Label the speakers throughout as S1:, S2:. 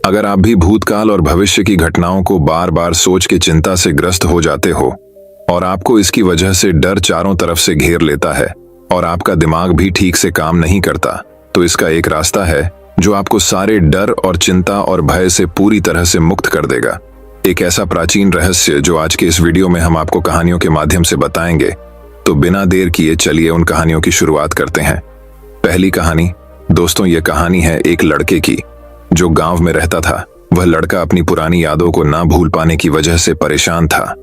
S1: अगर आप भी भूतकाल और भविष्य की घटनाओं को बार बार सोच के चिंता से ग्रस्त हो जाते हो और आपको इसकी वजह से डर चारों तरफ से घेर लेता है और आपका दिमाग भी ठीक से काम नहीं करता, तो इसका एक रास्ता है जो आपको सारे डर और चिंता और भय से पूरी तरह से मुक्त कर देगा। एक ऐसा प्राचीन रहस्य जो आज के इस वीडियो में हम आपको कहानियों के माध्यम से बताएंगे। तो बिना देर किए चलिए उन कहानियों की शुरुआत करते हैं। पहली कहानी दोस्तों, ये कहानी है एक लड़के की जो गांव में रहता था। वह लड़का अपनी पुरानी यादों को ना भूल पाने की वजह से परेशान था,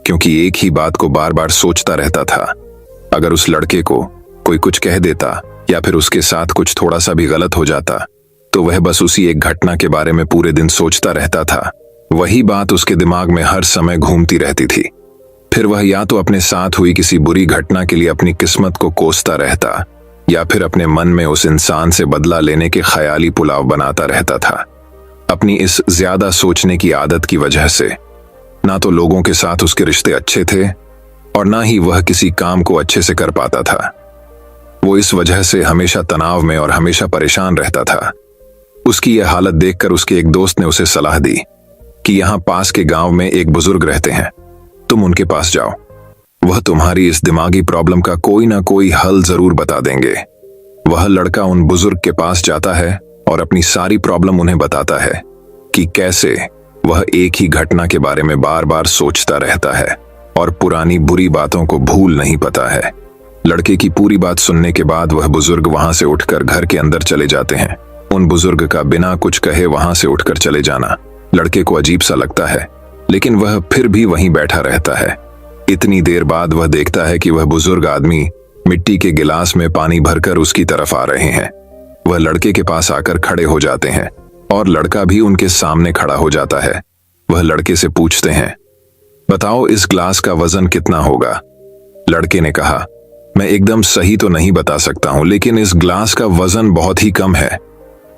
S1: क्योंकि एक ही बात को बार बार सोचता रहता था। अगर उस लड़के को कोई कुछ कह देता या फिर उसके साथ कुछ थोड़ा सा भी गलत हो जाता तो वह बस उसी एक घटना के बारे में पूरे दिन सोचता रहता था। वही बात उसके दिमाग में हर समय घूमती रहती थी। फिर वह या तो अपने साथ हुई किसी बुरी घटना के लिए अपनी किस्मत को कोसता रहता या फिर अपने मन में उस इंसान से बदला लेने के ख्याली पुलाव बनाता रहता था। अपनी इस ज्यादा सोचने की आदत की वजह से ना तो लोगों के साथ उसके रिश्ते अच्छे थे और ना ही वह किसी काम को अच्छे से कर पाता था। वो इस वजह से हमेशा तनाव में और हमेशा परेशान रहता था। उसकी यह हालत देखकर उसके एक दोस्त ने उसे सलाह दी कि यहाँ पास के गांव में एक बुजुर्ग रहते हैं, तुम उनके पास जाओ, वह तुम्हारी इस दिमागी प्रॉब्लम का कोई ना कोई हल जरूर बता देंगे। वह लड़का उन बुजुर्ग के पास जाता है और अपनी सारी प्रॉब्लम उन्हें बताता है कि कैसे वह एक ही घटना के बारे में बार बार सोचता रहता है और पुरानी बुरी बातों को भूल नहीं पाता है। लड़के की पूरी बात सुनने के बाद वह बुजुर्ग वहां से उठकर घर के अंदर चले जाते हैं। उन बुजुर्ग का बिना कुछ कहे वहां से उठकर चले जाना लड़के को अजीब सा लगता है, लेकिन वह फिर भी वहीं बैठा रहता है। इतनी देर बाद वह देखता है कि वह बुजुर्ग आदमी मिट्टी के गिलास में पानी भरकर उसकी तरफ आ रहे हैं। वह लड़के के पास आकर खड़े हो जाते हैं और लड़का भी उनके सामने खड़ा हो जाता है। वह लड़के से पूछते हैं, बताओ इस ग्लास का वजन कितना होगा? लड़के ने कहा, मैं एकदम सही तो नहीं बता सकता हूं, लेकिन इस ग्लास का वजन बहुत ही कम है।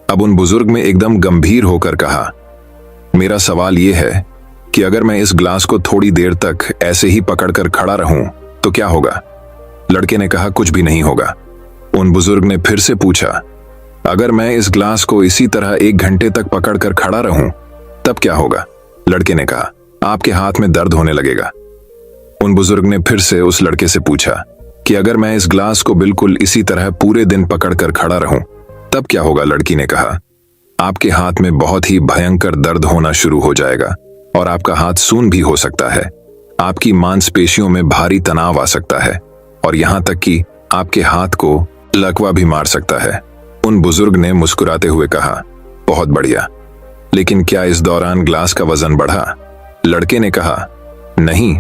S1: अब उन बुजुर्ग ने एकदम गंभीर होकर कहा, मेरा सवाल यह है कि अगर मैं इस ग्लास को थोड़ी देर तक ऐसे ही पकड़कर खड़ा रहूं तो क्या होगा? लड़के ने कहा, कुछ भी नहीं होगा। उन बुजुर्ग ने फिर से पूछा, अगर मैं इस ग्लास को इसी तरह 1 घंटे तक पकड़कर खड़ा रहूं तब क्या होगा? लड़के ने कहा, आपके हाथ में दर्द होने लगेगा। उन बुजुर्ग ने फिर से उस लड़के से पूछा कि अगर मैं इस ग्लास को बिल्कुल इसी तरह पूरे दिन पकड़कर खड़ा रहूं तब क्या होगा? लड़की ने कहा, आपके हाथ में बहुत ही भयंकर दर्द होना शुरू हो जाएगा और आपका हाथ सून भी हो सकता है। आपकी मांसपेशियों में भारी तनाव आ सकता है और यहां तक कि आपके हाथ को लकवा भी मार सकता है। उन बुजुर्ग ने मुस्कुराते हुए कहा, बहुत बढ़िया, लेकिन क्या इस दौरान ग्लास का वजन बढ़ा? लड़के ने कहा, नहीं,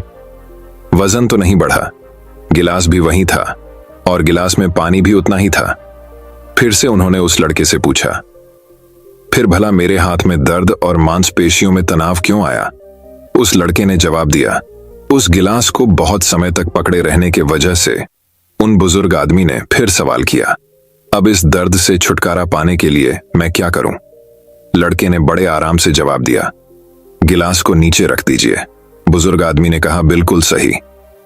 S1: वजन तो नहीं बढ़ा, गिलास भी वही था और गिलास में पानी भी उतना ही था। फिर से उन्होंने उस लड़के से पूछा, फिर भला मेरे हाथ में दर्द और मांसपेशियों में तनाव क्यों आया? उस लड़के ने जवाब दिया, उस गिलास को बहुत समय तक पकड़े रहने की वजह से। उन बुजुर्ग आदमी ने फिर सवाल किया, अब इस दर्द से छुटकारा पाने के लिए मैं क्या करूं? लड़के ने बड़े आराम से जवाब दिया, गिलास को नीचे रख दीजिए। बुजुर्ग आदमी ने कहा, बिल्कुल सही,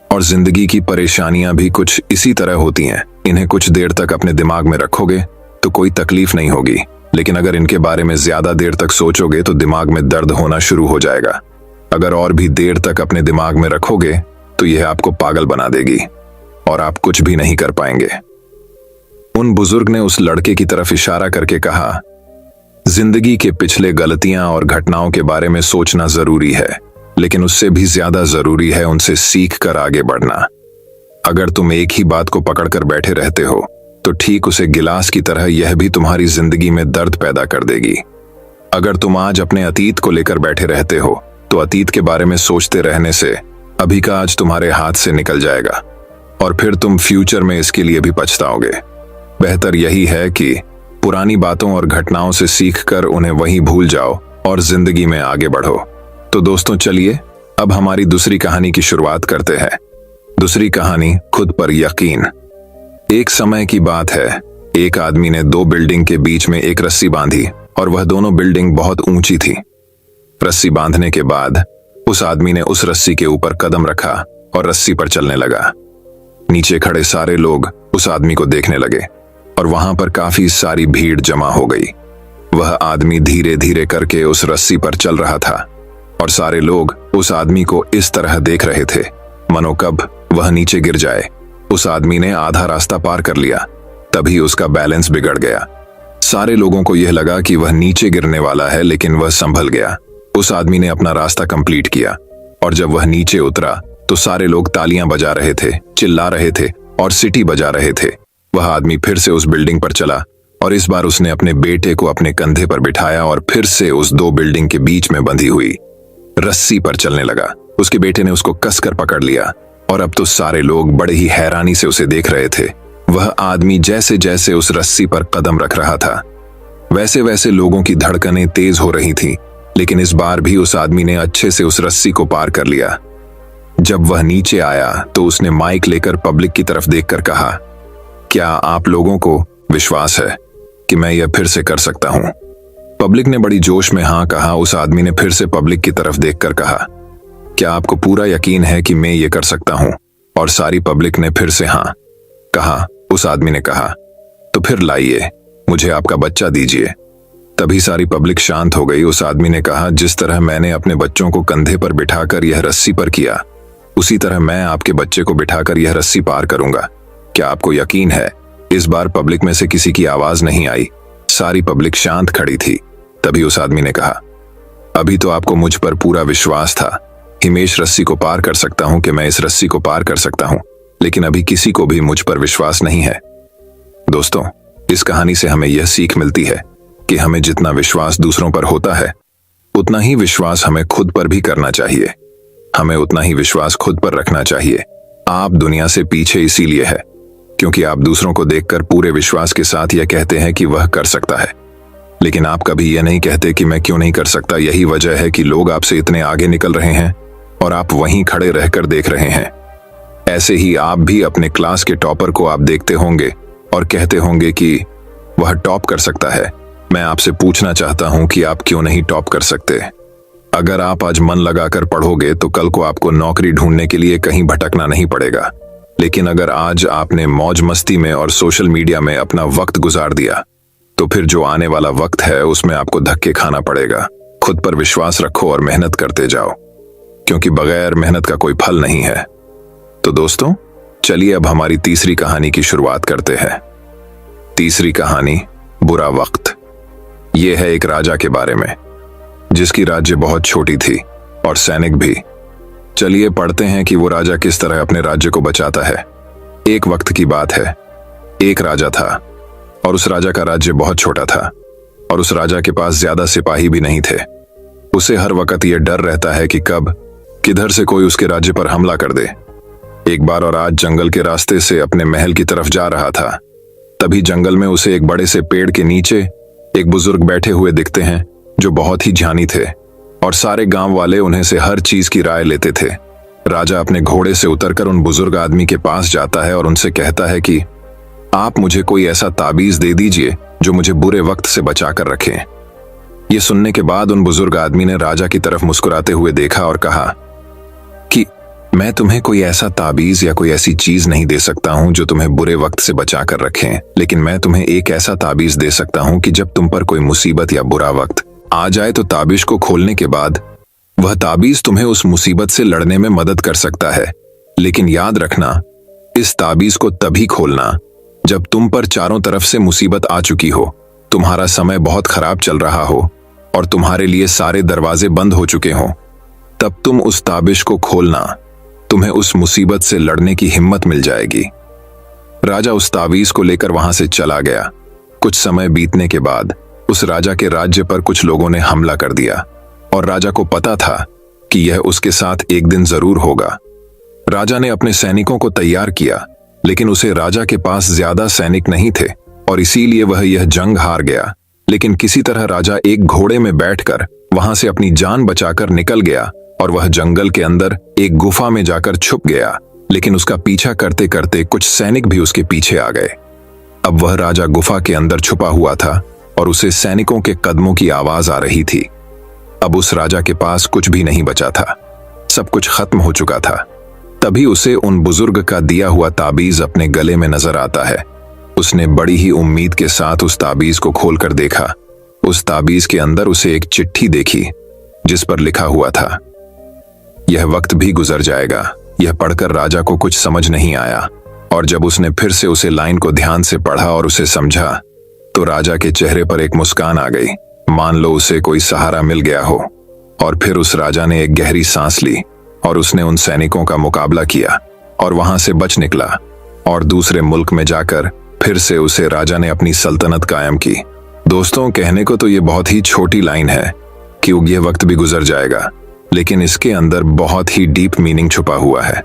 S1: और जिंदगी की परेशानियां भी कुछ इसी तरह होती हैं। इन्हें कुछ देर तक अपने दिमाग में रखोगे तो कोई तकलीफ नहीं होगी, लेकिन अगर इनके बारे में ज्यादा देर तक सोचोगे तो दिमाग में दर्द होना शुरू हो जाएगा। अगर और भी देर तक अपने दिमाग में रखोगे तो यह आपको पागल बना देगी और आप कुछ भी नहीं कर पाएंगे। उन बुजुर्ग ने उस लड़के की तरफ इशारा करके कहा, जिंदगी के पिछले गलतियां और घटनाओं के बारे में सोचना जरूरी है, लेकिन उससे भी ज्यादा जरूरी है उनसे सीख कर आगे बढ़ना। अगर तुम एक ही बात को पकड़कर बैठे रहते हो तो ठीक उसे गिलास की तरह यह भी तुम्हारी जिंदगी में दर्द पैदा कर देगी। अगर तुम आज अपने अतीत को लेकर बैठे रहते हो तो अतीत के बारे में सोचते रहने से अभी का आज तुम्हारे हाथ से निकल जाएगा और फिर तुम फ्यूचर में इसके लिए भी पछताओगे। बेहतर यही है कि पुरानी बातों और घटनाओं से सीखकर उन्हें वहीं भूल जाओ और जिंदगी में आगे बढ़ो। तो दोस्तों, चलिए अब हमारी दूसरी कहानी की शुरुआत करते हैं। दूसरी कहानी, खुद पर यकीन। एक समय की बात है, एक आदमी ने 2 बिल्डिंग के बीच में एक रस्सी बांधी और वह दोनों बिल्डिंग बहुत ऊंची थी। रस्सी बांधने के बाद उस आदमी ने उस रस्सी के ऊपर कदम रखा और रस्सी पर चलने लगा। नीचे खड़े सारे लोग उस आदमी को देखने लगे और वहां पर काफी सारी भीड़ जमा हो गई। वह आदमी धीरे धीरे करके उस रस्सी पर चल रहा था और सारे लोग उस आदमी को इस तरह देख रहे थे मानो कब वह नीचे गिर जाए। उस आदमी ने आधा रास्ता पार कर लिया, तभी उसका बैलेंस बिगड़ गया। सारे लोगों को यह लगा कि वह नीचे गिरने वाला है, लेकिन वह संभल गया। उस आदमी ने अपना रास्ता कंप्लीट किया और जब वह नीचे उतरा तो सारे लोग तालियां बजा रहे थे, चिल्ला रहे थे और सीटी बजा रहे थे। वह आदमी फिर से उस बिल्डिंग पर चला और इस बार उसने अपने बेटे को अपने कंधे पर बिठाया और फिर से उस दो बिल्डिंग के बीच में बंधी हुई रस्सी पर चलने लगा। उसके बेटे ने उसको कसकर पकड़ लिया और अब तो सारे लोग बड़े ही हैरानी से उसे देख रहे थे। वह आदमी जैसे जैसे उस रस्सी पर कदम रख रहा था, वैसे वैसे लोगों की धड़कनें तेज हो रही थी, लेकिन इस बार भी उस आदमी ने अच्छे से उस रस्सी को पार कर लिया। जब वह नीचे आया तो उसने माइक लेकर पब्लिक की तरफ देखकर कहा, क्या आप लोगों को विश्वास है कि मैं यह फिर से कर सकता हूं? पब्लिक ने बड़ी जोश में हाँ कहा। उस आदमी ने फिर से पब्लिक की तरफ देखकर कहा, क्या आपको पूरा यकीन है कि मैं ये कर सकता हूं? और सारी पब्लिक ने फिर से हाँ कहा। उस आदमी ने कहा, तो फिर लाइए, मुझे आपका बच्चा दीजिए। तभी सारी पब्लिक शांत हो गई। उस आदमी ने कहा, जिस तरह मैंने अपने बच्चों को कंधे पर बिठाकर यह रस्सी पर किया, उसी तरह मैं आपके बच्चे को बिठाकर यह रस्सी पार करूंगा। क्या आपको यकीन है? इस बार पब्लिक में से किसी की आवाज नहीं आई, सारी पब्लिक शांत खड़ी थी। तभी उस आदमी ने कहा, अभी तो आपको मुझ पर पूरा विश्वास था, हिमेश रस्सी को पार कर सकता हूं कि मैं इस रस्सी को पार कर सकता हूं, लेकिन अभी किसी को भी मुझ पर विश्वास नहीं है। दोस्तों, इस कहानी से हमें यह सीख मिलती है कि हमें जितना विश्वास दूसरों पर होता है, उतना ही विश्वास हमें खुद पर भी करना चाहिए। हमें उतना ही विश्वास खुद पर रखना चाहिए। आप दुनिया से पीछे इसीलिए है क्योंकि आप दूसरों को देखकर पूरे विश्वास के साथ यह कहते हैं कि वह कर सकता है, लेकिन आप कभी यह नहीं कहते कि मैं क्यों नहीं कर सकता। यही वजह है कि लोग आपसे इतने आगे निकल रहे हैं और आप वहीं खड़े रहकर देख रहे हैं। ऐसे ही आप भी अपने क्लास के टॉपर को आप देखते होंगे और कहते होंगे कि वह टॉप कर सकता है। मैं आपसे पूछना चाहता हूं कि आप क्यों नहीं टॉप कर सकते? अगर आप आज मन लगाकर पढ़ोगे तो कल को आपको नौकरी ढूंढने के लिए कहीं भटकना नहीं पड़ेगा। लेकिन अगर आज आपने मौज मस्ती में और सोशल मीडिया में अपना वक्त गुजार दिया, तो फिर जो आने वाला वक्त है उसमें आपको धक्के खाना पड़ेगा। खुद पर विश्वास रखो और मेहनत करते जाओ, क्योंकि बगैर मेहनत का कोई फल नहीं है। तो दोस्तों, चलिए अब हमारी तीसरी कहानी की शुरुआत करते हैं। तीसरी कहानी, बुरा वक्त। यह है एक राजा के बारे में जिसकी राज्य बहुत छोटी थी और सैनिक भी। चलिए पढ़ते हैं कि वो राजा किस तरह अपने राज्य को बचाता है। एक वक्त की बात है, एक राजा था और उस राजा का राज्य बहुत छोटा था और उस राजा के पास ज्यादा सिपाही भी नहीं थे। उसे हर वक्त यह डर रहता है कि कब किधर से कोई उसके राज्य पर हमला कर दे। एक बार और आज जंगल के रास्ते से अपने महल की तरफ जा रहा था, तभी जंगल में उसे एक बड़े से पेड़ के नीचे एक बुजुर्ग बैठे हुए दिखते हैं जो बहुत ही ज्ञानी थे और सारे गांव वाले उन्हें से हर चीज की राय लेते थे। राजा अपने घोड़े से उतरकर उन बुजुर्ग आदमी के पास जाता है और उनसे कहता है कि आप मुझे कोई ऐसा ताबीज दे दीजिए जो मुझे बुरे वक्त से बचा कर रखे। ये सुनने के बाद उन बुजुर्ग आदमी ने राजा की तरफ मुस्कुराते हुए देखा और कहा कि मैं तुम्हें कोई ऐसा ताबीज या कोई ऐसी चीज नहीं दे सकता हूं जो तुम्हें बुरे वक्त से बचा कर रखे, लेकिन मैं तुम्हें एक ऐसा ताबीज दे सकता हूं कि जब तुम पर कोई मुसीबत या बुरा वक्त आ जाए तो ताबीज को खोलने के बाद वह ताबीज तुम्हें उस मुसीबत से लड़ने में मदद कर सकता है। लेकिन याद रखना, इस ताबीज को तभी खोलना जब तुम पर चारों तरफ से मुसीबत आ चुकी हो, तुम्हारा समय बहुत खराब चल रहा हो और तुम्हारे लिए सारे दरवाजे बंद हो चुके हों। तब तुम उस ताबीज को खोलना, तुम्हें उस मुसीबत से लड़ने की हिम्मत मिल जाएगी। राजा उस ताबीज को लेकर वहां से चला गया। कुछ समय बीतने के बाद उस राजा के राज्य पर कुछ लोगों ने हमला कर दिया और राजा को पता था कि यह उसके साथ एक दिन जरूर होगा। राजा ने अपने सैनिकों को तैयार किया, लेकिन उसे राजा के पास ज्यादा सैनिक नहीं थे और इसीलिए वह यह जंग हार गया। लेकिन किसी तरह राजा एक घोड़े में बैठकर वहां से अपनी जान बचाकर निकल गया और वह जंगल के अंदर एक गुफा में जाकर छुप गया। लेकिन उसका पीछा करते करते कुछ सैनिक भी उसके पीछे आ गए। अब वह राजा गुफा के अंदर छुपा हुआ था और उसे सैनिकों के कदमों की आवाज आ रही थी। अब उस राजा के पास कुछ भी नहीं बचा था, सब कुछ खत्म हो चुका था। तभी उसे उन बुजुर्ग का दिया हुआ ताबीज अपने गले में नजर आता है। उसने बड़ी ही उम्मीद के साथ उस ताबीज को खोलकर देखा। उस ताबीज के अंदर उसे एक चिट्ठी देखी जिस पर लिखा हुआ था, यह वक्त भी गुजर जाएगा। यह पढ़कर राजा को कुछ समझ नहीं आया, और जब उसने फिर से उसे लाइन को ध्यान से पढ़ा और उसे समझा तो राजा के चेहरे पर एक मुस्कान आ गई, मान लो उसे कोई सहारा मिल गया हो। और फिर उस राजा ने एक गहरी सांस ली और उसने उन सैनिकों का मुकाबला किया और वहां से बच निकला, और दूसरे मुल्क में जाकर फिर से उसे राजा ने अपनी सल्तनत कायम की। दोस्तों, कहने को तो ये बहुत ही छोटी लाइन है कि यह वक्त भी गुजर जाएगा, लेकिन इसके अंदर बहुत ही डीप मीनिंग छुपा हुआ है।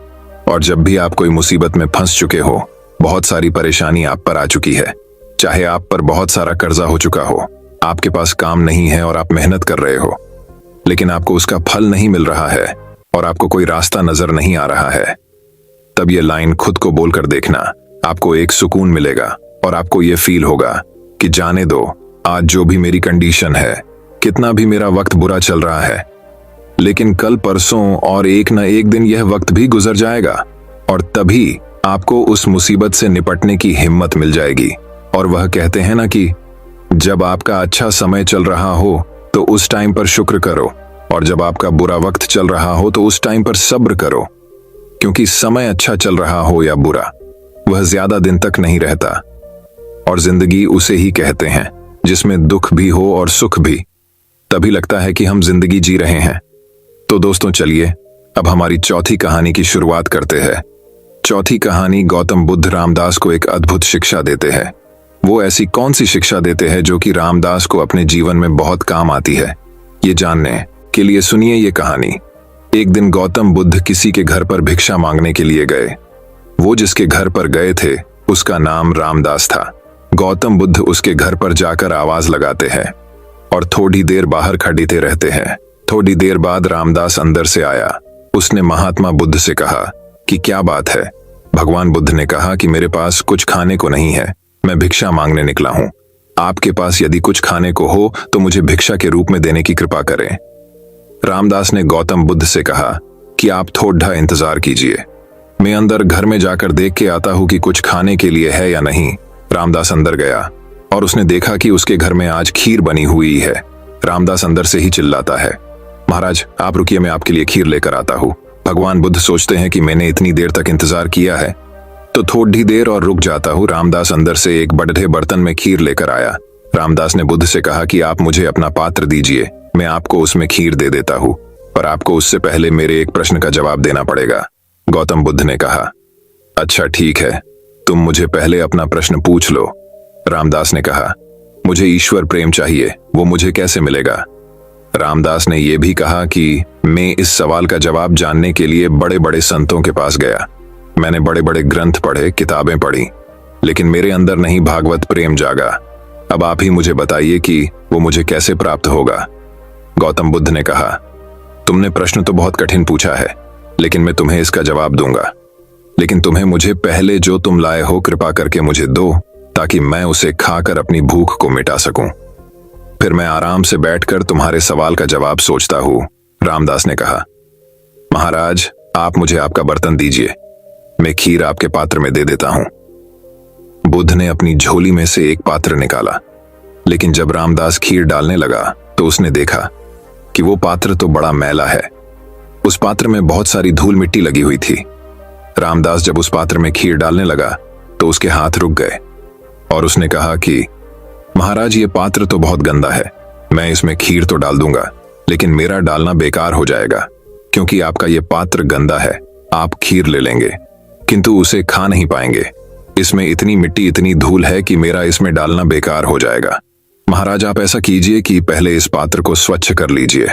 S1: और जब भी आप कोई मुसीबत में फंस चुके हो, बहुत सारी परेशानी आप पर आ चुकी है, चाहे आप पर बहुत सारा कर्जा हो चुका हो, आपके पास काम नहीं है और आप मेहनत कर रहे हो, लेकिन आपको उसका फल नहीं मिल रहा है और आपको कोई रास्ता नजर नहीं आ रहा है, तब ये लाइन खुद को बोलकर देखना, आपको एक सुकून मिलेगा और आपको ये फील होगा कि जाने दो, आज जो भी मेरी कंडीशन है, कितना भी मेरा वक्त बुरा चल रहा है, लेकिन कल परसों और एक न एक दिन यह वक्त भी गुजर जाएगा, और तभी आपको उस मुसीबत से निपटने की हिम्मत मिल जाएगी। और वह कहते हैं ना कि जब आपका अच्छा समय चल रहा हो तो उस टाइम पर शुक्र करो, और जब आपका बुरा वक्त चल रहा हो तो उस टाइम पर सब्र करो, क्योंकि समय अच्छा चल रहा हो या बुरा, वह ज्यादा दिन तक नहीं रहता। और जिंदगी उसे ही कहते हैं जिसमें दुख भी हो और सुख भी, तभी लगता है कि हम जिंदगी जी रहे हैं। तो दोस्तों, चलिए अब हमारी चौथी कहानी की शुरुआत करते हैं। चौथी कहानी गौतम बुद्ध रामदास को एक अद्भुत शिक्षा देते हैं। वो ऐसी कौन सी शिक्षा देते हैं जो कि रामदास को अपने जीवन में बहुत काम आती है, ये जानने के लिए सुनिए ये कहानी। एक दिन गौतम बुद्ध किसी के घर पर भिक्षा मांगने के लिए गए। वो जिसके घर पर गए थे उसका नाम रामदास था। गौतम बुद्ध उसके घर पर जाकर आवाज लगाते हैं और थोड़ी देर बाहर खड़ीते रहते हैं। थोड़ी देर बाद रामदास अंदर से आया। उसने महात्मा बुद्ध से कहा कि क्या बात है। भगवान बुद्ध ने कहा कि मेरे पास कुछ खाने को नहीं है, मैं भिक्षा मांगने निकला हूं। आपके पास यदि कुछ खाने को हो तो मुझे भिक्षा के रूप में देने की कृपा करें। रामदास ने गौतम बुद्ध से कहा कि आप थोड़ा इंतजार कीजिए, मैं अंदर घर में जाकर देख के आता हूं कि कुछ खाने के लिए है या नहीं। रामदास अंदर गया और उसने देखा कि उसके घर में आज खीर बनी हुई है। रामदास अंदर से ही चिल्लाता है, महाराज आप रुकिए, मैं आपके लिए खीर लेकर आता हूं। भगवान बुद्ध सोचते हैं कि मैंने इतनी देर तक इंतजार किया है तो थोड़ी देर और रुक जाता हूं। रामदास अंदर से एक बड़े बर्तन में खीर लेकर आया। रामदास ने बुद्ध से कहा कि आप मुझे अपना पात्र दीजिए, मैं आपको उसमें खीर दे देता हूं, पर आपको उससे पहले मेरे एक प्रश्न का जवाब देना पड़ेगा। गौतम बुद्ध ने कहा, अच्छा ठीक है, तुम मुझे पहले अपना प्रश्न पूछ लो। रामदास ने कहा, मुझे ईश्वर प्रेम चाहिए, वो मुझे कैसे मिलेगा। रामदास ने यह भी कहा कि मैं इस सवाल का जवाब जानने के लिए बड़े बड़े संतों के पास गया, मैंने बड़े बड़े ग्रंथ पढ़े, किताबें पढ़ी, लेकिन मेरे अंदर नहीं भागवत प्रेम जागा। अब आप ही मुझे बताइए कि वो मुझे कैसे प्राप्त होगा। गौतम बुद्ध ने कहा, तुमने प्रश्न तो बहुत कठिन पूछा है, लेकिन मैं तुम्हें इसका जवाब दूंगा, लेकिन तुम्हें मुझे पहले जो तुम लाए हो कृपा करके मुझे दो, ताकि मैं उसे खाकर अपनी भूख को मिटा सकूं। फिर मैं आराम से बैठकर तुम्हारे सवाल का जवाब सोचता हूं। रामदास ने कहा, महाराज आप मुझे आपका बर्तन दीजिए, मैं खीर आपके पात्र में दे देता हूं। बुद्ध ने अपनी झोली में से एक पात्र निकाला, लेकिन जब रामदास खीर डालने लगा तो उसने देखा कि वो पात्र तो बड़ा मैला है। उस पात्र में बहुत सारी धूल मिट्टी लगी हुई थी। रामदास जब उस पात्र में खीर डालने लगा तो उसके हाथ रुक गए और उसने कहा कि महाराज ये पात्र तो बहुत गंदा है, मैं इसमें खीर तो डाल दूंगा, लेकिन मेरा डालना बेकार हो जाएगा, क्योंकि आपका ये पात्र गंदा है। आप खीर ले लेंगे किंतु उसे खा नहीं पाएंगे, इसमें इतनी मिट्टी इतनी धूल है कि मेरा इसमें डालना बेकार हो जाएगा। महाराज आप ऐसा कीजिए कि पहले इस पात्र को स्वच्छ कर लीजिए,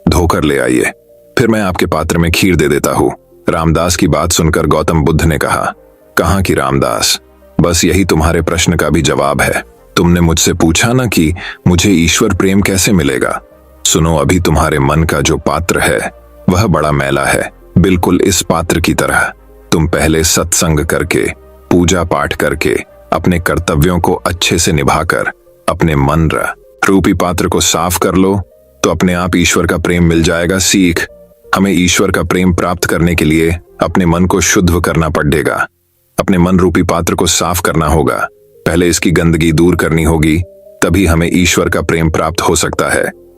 S1: धोकर ले आइए, फिर मैं आपके पात्र में खीर दे देता हूं। रामदास की बात सुनकर गौतम बुद्ध ने कहा, कहाँ की रामदास, बस यही तुम्हारे प्रश्न का भी जवाब है। तुमने मुझसे पूछा ना कि मुझे ईश्वर प्रेम कैसे मिलेगा। सुनो, अभी तुम्हारे मन का जो पात्र है वह बड़ा मैला है, बिल्कुल इस पात्र की तरह। तुम पहले सत्संग करके, पूजा पाठ करके, अपने कर्तव्यों को अच्छे से निभाकर अपने मन रूपी पात्र को साफ कर लो, तो अपने आप ईश्वर का प्रेम मिल जाएगा। सीख, हमें ईश्वर का प्रेम प्राप्त करने के लिए अपने मन को शुद्ध करना पड़ेगा, अपने मन रूपी पात्र को साफ करना होगा। पहले इसकी गंदगी दूर करनी होगी, तभी हमें ईश्वर का प्रेम प्राप्त हो सकता है।